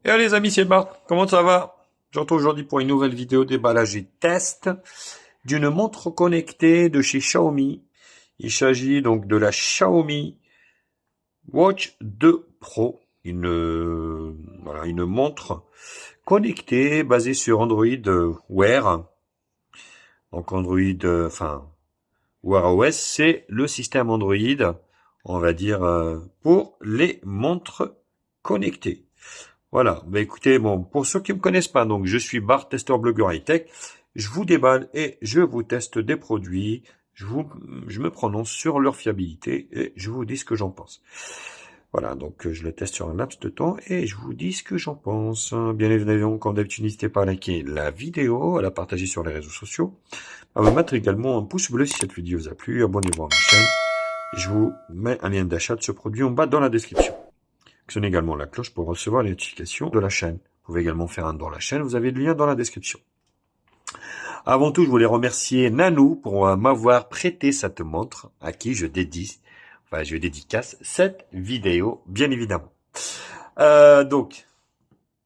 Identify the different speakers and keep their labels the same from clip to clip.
Speaker 1: Et allez les amis, c'est Bart, comment ça va? J'entends aujourd'hui pour une nouvelle vidéo déballage et test d'une montre connectée de chez Xiaomi. Il s'agit donc de la Xiaomi Watch 2 Pro, une montre connectée basée sur Android Wear. Donc Android, Wear OS, c'est le système Android, on va dire, pour les montres connectées. Voilà, bah écoutez, bon, pour ceux qui me connaissent pas, donc je suis Bart, testeur blogueur high-tech, je vous déballe et je vous teste des produits, je me prononce sur leur fiabilité et je vous dis ce que j'en pense. Voilà, donc je le teste sur un laps de temps et je vous dis ce que j'en pense. Bien évidemment, comme d'habitude, n'hésitez pas à liker la vidéo, à la partager sur les réseaux sociaux, à me mettre également un pouce bleu si cette vidéo vous a plu, abonnez-vous à ma chaîne. Je vous mets un lien d'achat de ce produit en bas dans la description. Actionnez également la cloche pour recevoir les notifications de la chaîne. Vous pouvez également faire un don à la chaîne, vous avez le lien dans la description. Avant tout, je voulais remercier Nanou pour m'avoir prêté cette montre à qui je dédicace cette vidéo, bien évidemment. Donc,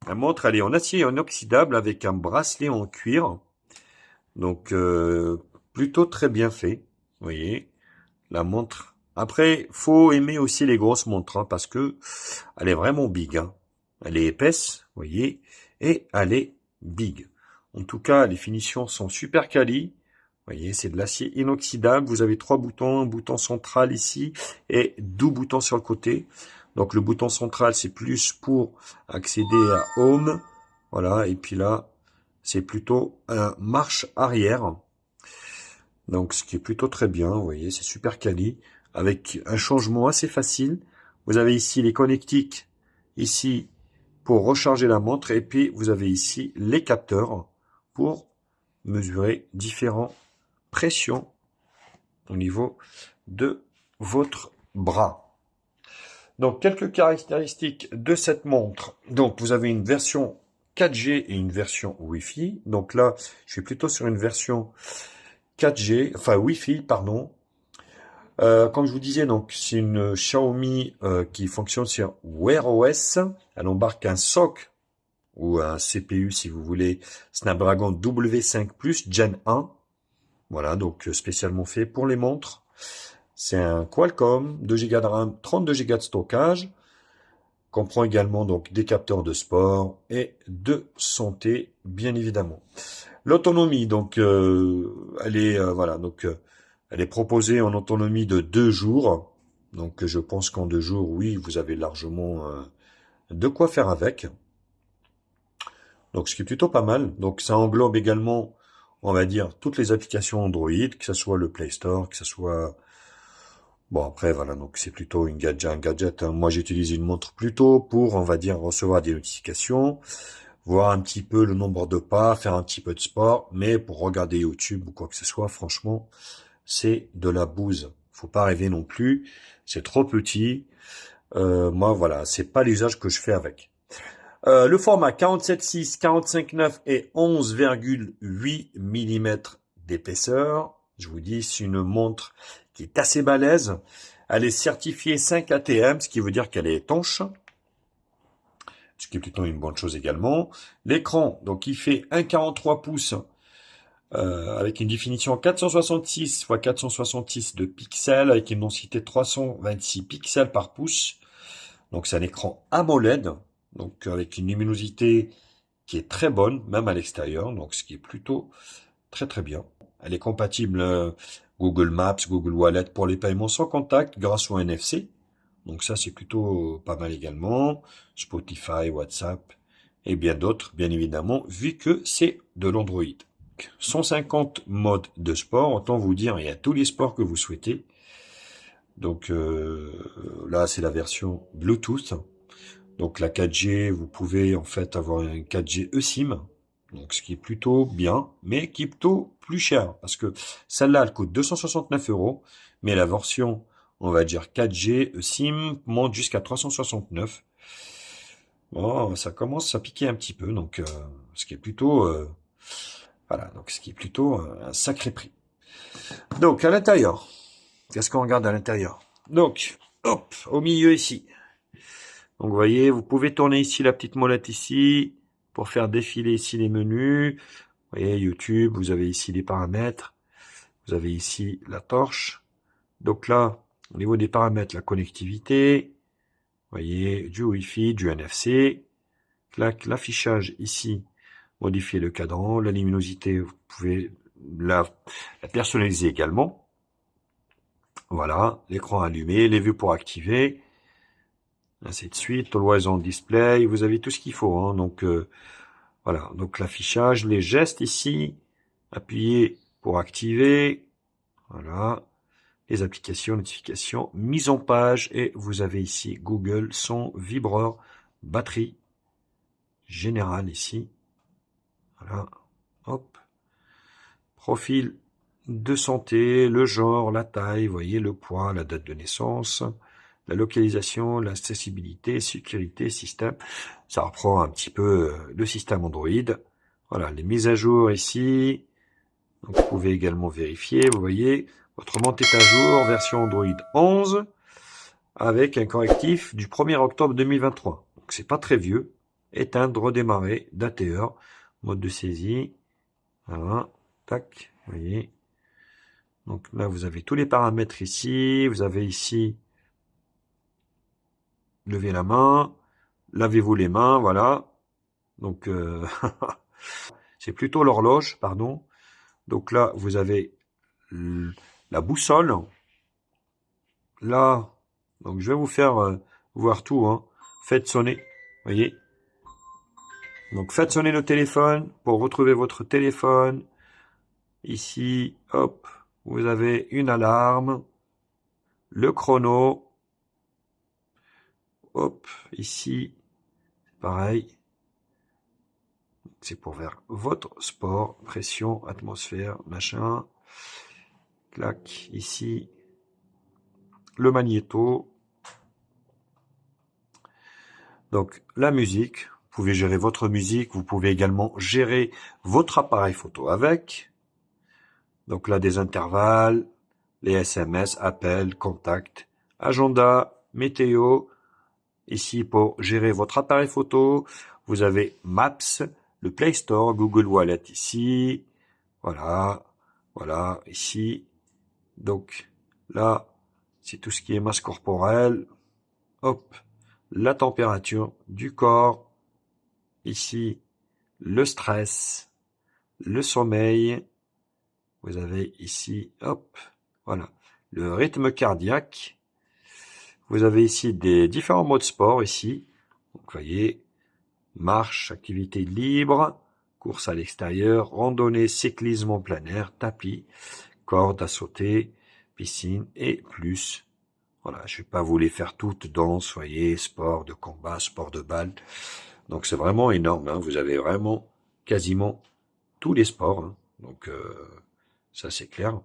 Speaker 1: la montre, elle est en acier inoxydable avec un bracelet en cuir. Donc, plutôt très bien fait. Vous voyez, la montre. Après, faut aimer aussi les grosses montres, hein, parce que elle est vraiment big, hein. Elle est épaisse, vous voyez, et elle est big. En tout cas, les finitions sont super quali. Vous voyez, c'est de l'acier inoxydable. Vous avez 3 boutons, un bouton central ici et 12 boutons sur le côté. Donc le bouton central, c'est plus pour accéder à Home. Voilà, et puis là, c'est plutôt un marche arrière. Donc ce qui est plutôt très bien, vous voyez, c'est super quali, avec un changement assez facile. Vous avez ici les connectiques, ici pour recharger la montre, et puis vous avez ici les capteurs pour mesurer différentes pressions au niveau de votre bras. Donc quelques caractéristiques de cette montre. Donc vous avez une version 4G et une version Wi-Fi. Donc là, je suis plutôt sur une version 4G, enfin Wi-Fi, pardon. Comme je vous disais, donc c'est une Xiaomi qui fonctionne sur Wear OS. Elle embarque un SoC ou un CPU si vous voulez, Snapdragon W5 Plus Gen 1. Voilà, donc spécialement fait pour les montres. C'est un Qualcomm, 2 Go de RAM, 32 Go de stockage. Comprend également donc des capteurs de sport et de santé, bien évidemment. L'autonomie, donc, elle est proposée en autonomie de 2 jours. Donc, je pense qu'en 2 jours, oui, vous avez largement de quoi faire avec. Donc, ce qui est plutôt pas mal. Donc, ça englobe également, on va dire, toutes les applications Android, que ce soit le Play Store, que ce soit... Bon, après, voilà, donc c'est plutôt un gadget. Hein. Moi, j'utilise une montre plutôt pour, on va dire, recevoir des notifications, voir un petit peu le nombre de pas, faire un petit peu de sport, mais pour regarder YouTube ou quoi que ce soit, franchement, c'est de la bouse. Faut pas rêver non plus, c'est trop petit. Moi, voilà, c'est pas l'usage que je fais avec. Le format 47,6, 45,9 et 11,8 mm d'épaisseur. Je vous dis, c'est une montre qui est assez balèze. Elle est certifiée 5 ATM, ce qui veut dire qu'elle est étanche, ce qui est plutôt une bonne chose également. L'écran, donc il fait 1,43 pouces avec une définition 466 x 466 de pixels avec une densité de 326 pixels par pouce. Donc c'est un écran AMOLED, donc avec une luminosité qui est très bonne, même à l'extérieur, donc ce qui est plutôt très très bien. Elle est compatible Google Maps, Google Wallet pour les paiements sans contact grâce au NFC. Donc ça c'est plutôt pas mal également. Spotify, WhatsApp et bien d'autres, bien évidemment, vu que c'est de l'Android. 150 modes de sport, autant vous dire, il y a tous les sports que vous souhaitez. Donc là c'est la version Bluetooth. Donc la 4G, vous pouvez en fait avoir une 4G eSIM, donc ce qui est plutôt bien, mais qui est plutôt plus cher, parce que celle-là, elle coûte 269 €, mais la version, on va dire 4G eSIM, monte jusqu'à 369. Bon, ça commence à piquer un petit peu, donc ce qui est plutôt, voilà, donc ce qui est plutôt un sacré prix. Donc à l'intérieur, qu'est-ce qu'on regarde à l'intérieur? Donc, hop, au milieu ici. Donc, vous voyez, vous pouvez tourner ici la petite molette ici pour faire défiler ici les menus. Vous voyez, YouTube, vous avez ici les paramètres. Vous avez ici la torche. Donc là, au niveau des paramètres, la connectivité. Vous voyez, du Wi-Fi, du NFC. L'affichage ici, modifier le cadran. La luminosité, vous pouvez la personnaliser également. Voilà, l'écran allumé, les vues pour activer. Ainsi de suite, Always on display, vous avez tout ce qu'il faut. Hein. Donc voilà, donc l'affichage, les gestes ici, appuyez pour activer, voilà, les applications, notifications, mise en page, et vous avez ici Google, son, vibreur, batterie, général ici, voilà, hop, profil de santé, le genre, la taille, vous voyez, le poids, la date de naissance, la localisation, l'accessibilité, sécurité, système. Ça reprend un petit peu le système Android. Voilà, les mises à jour ici. Donc, vous pouvez également vérifier, vous voyez, votre monte est à jour, version Android 11, avec un correctif du 1er octobre 2023. Donc, c'est pas très vieux. Éteindre, redémarrer, date et heure, mode de saisie. Voilà, tac, vous voyez. Donc là, vous avez tous les paramètres ici. Vous avez ici levez la main, lavez-vous les mains, voilà. Donc, c'est plutôt l'horloge, pardon. Donc là, vous avez la boussole. Là, donc je vais vous faire voir tout. Hein. Faites sonner, voyez. Donc faites sonner le téléphone pour retrouver votre téléphone. Ici, hop, vous avez une alarme, le chrono. Hop, ici, pareil. C'est pour faire votre sport, pression, atmosphère, machin. Clac, ici, le magnéto. Donc, la musique. Vous pouvez gérer votre musique. Vous pouvez également gérer votre appareil photo avec. Donc là, des intervalles, les SMS, appels, contacts, agenda, météo. Ici, pour gérer votre appareil photo, vous avez Maps, le Play Store, Google Wallet ici. Voilà, voilà, ici. Donc là, c'est tout ce qui est masse corporelle. Hop, la température du corps. Ici, le stress, le sommeil. Vous avez ici, hop, voilà, le rythme cardiaque. Vous avez ici des différents modes sport ici. Donc, vous voyez, marche, activité libre, course à l'extérieur, randonnée, cyclisme en plein air, tapis, corde à sauter, piscine et plus. Voilà, je vais pas vous les faire toutes, danse, voyez, sport de combat, sport de balle. Donc c'est vraiment énorme, hein. Vous avez vraiment quasiment tous les sports. Hein. Donc ça c'est clair.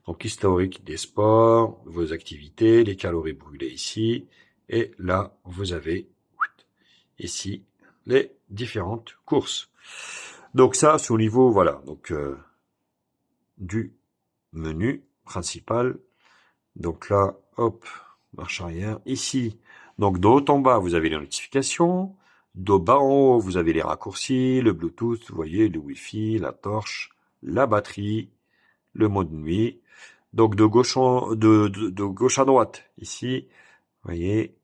Speaker 1: Donc historique des sports, vos activités, les calories brûlées ici. Et là, vous avez ici les différentes courses. Donc ça, c'est au niveau, voilà, donc du menu principal. Donc là, hop, marche arrière. Ici, donc de haut en bas, vous avez les notifications. De bas en haut, vous avez les raccourcis, le Bluetooth, vous voyez, le Wi-Fi, la torche, la batterie, le mode nuit. Donc de gauche à droite, ici, vous voyez,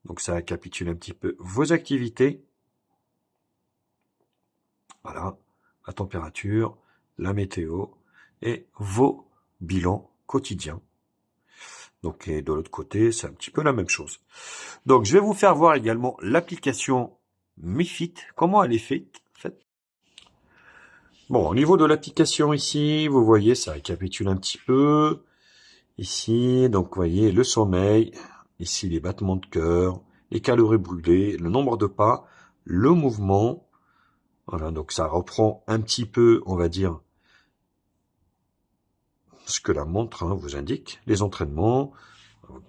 Speaker 1: donc ça récapitule un petit peu vos activités. Voilà, la température, la météo et vos bilans quotidiens. Donc et de l'autre côté, c'est un petit peu la même chose. Donc je vais vous faire voir également l'application Mi Fit, comment elle est faite. Bon, au niveau de l'application ici, vous voyez, ça récapitule un petit peu. Ici, donc vous voyez le sommeil, ici les battements de cœur, les calories brûlées, le nombre de pas, le mouvement. Voilà, donc ça reprend un petit peu, on va dire, ce que la montre vous indique, les entraînements.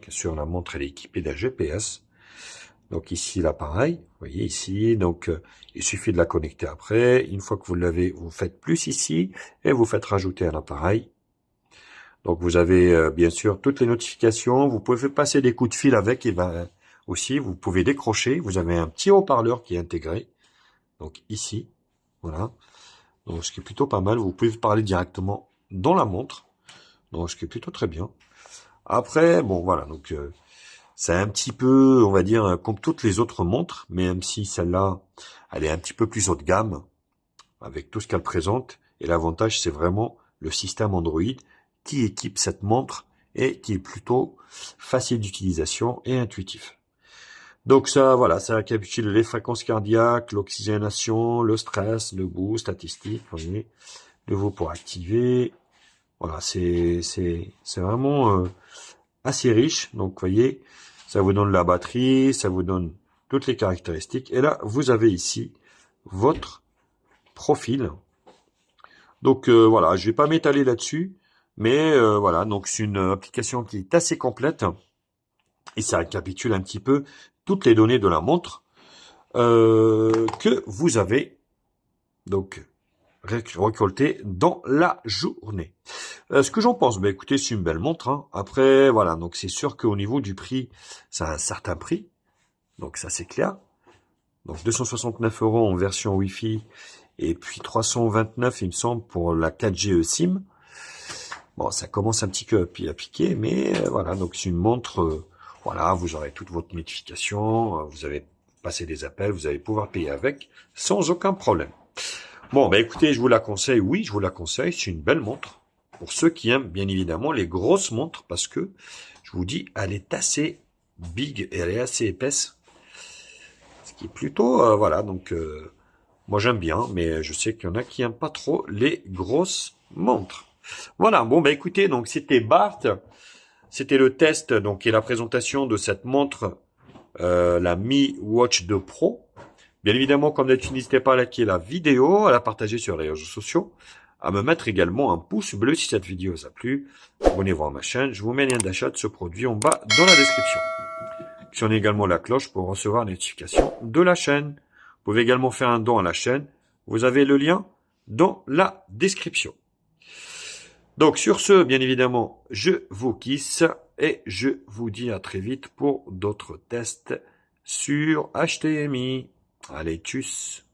Speaker 1: Bien sûr, la montre elle est équipée d'un GPS. Donc ici l'appareil, vous voyez ici, donc il suffit de la connecter après. Une fois que vous l'avez, vous faites plus ici et vous faites rajouter un appareil. Donc vous avez bien sûr toutes les notifications. Vous pouvez passer des coups de fil avec et ben aussi, vous pouvez décrocher. Vous avez un petit haut-parleur qui est intégré. Donc ici, voilà. Donc ce qui est plutôt pas mal. Vous pouvez parler directement dans la montre. Donc ce qui est plutôt très bien. Après, bon voilà, donc c'est un petit peu, on va dire, comme toutes les autres montres, mais même si celle-là, elle est un petit peu plus haut de gamme, avec tout ce qu'elle présente. Et l'avantage, c'est vraiment le système Android qui équipe cette montre et qui est plutôt facile d'utilisation et intuitif. Donc ça, voilà, ça récapitule les fréquences cardiaques, l'oxygénation, le stress, le boost, statistique, vous voyez, le veau pour activer. Voilà, c'est vraiment assez riche. Donc, vous voyez, ça vous donne la batterie, ça vous donne toutes les caractéristiques. Et là, vous avez ici votre profil. Donc, voilà, je vais pas m'étaler là-dessus. Mais voilà, donc c'est une application qui est assez complète. Et ça récapitule un petit peu toutes les données de la montre que vous avez donc récoltées dans la journée. Ce que j'en pense, bah écoutez, c'est une belle montre. Hein. Après, voilà, donc c'est sûr qu'au niveau du prix, ça a un certain prix. Donc ça c'est clair. Donc 269 € en version Wi-Fi et puis 329, il me semble, pour la 4G SIM. Bon, ça commence un petit peu à piquer, mais voilà, donc c'est une montre. Voilà, vous aurez toute votre notification, vous avez passé des appels, vous allez pouvoir payer avec sans aucun problème. Bon, bah écoutez, je vous la conseille. Oui, je vous la conseille. C'est une belle montre. Pour ceux qui aiment, bien évidemment, les grosses montres, parce que, je vous dis, elle est assez big et elle est assez épaisse. Ce qui est plutôt, voilà, donc, moi j'aime bien, mais je sais qu'il y en a qui aiment pas trop les grosses montres. Voilà, bon, bah écoutez, donc c'était Bart. C'était le test, donc, et la présentation de cette montre, la Mi Watch 2 Pro. Bien évidemment, comme d'habitude, n'hésitez pas à liker la vidéo, à la partager sur les réseaux sociaux, à me mettre également un pouce bleu si cette vidéo vous a plu. Abonnez-vous à ma chaîne. Je vous mets le lien d'achat de ce produit en bas dans la description. Actionnez également la cloche pour recevoir les notifications de la chaîne. Vous pouvez également faire un don à la chaîne. Vous avez le lien dans la description. Donc sur ce, bien évidemment, je vous kiss et je vous dis à très vite pour d'autres tests sur HTMI. Allez, tchuss!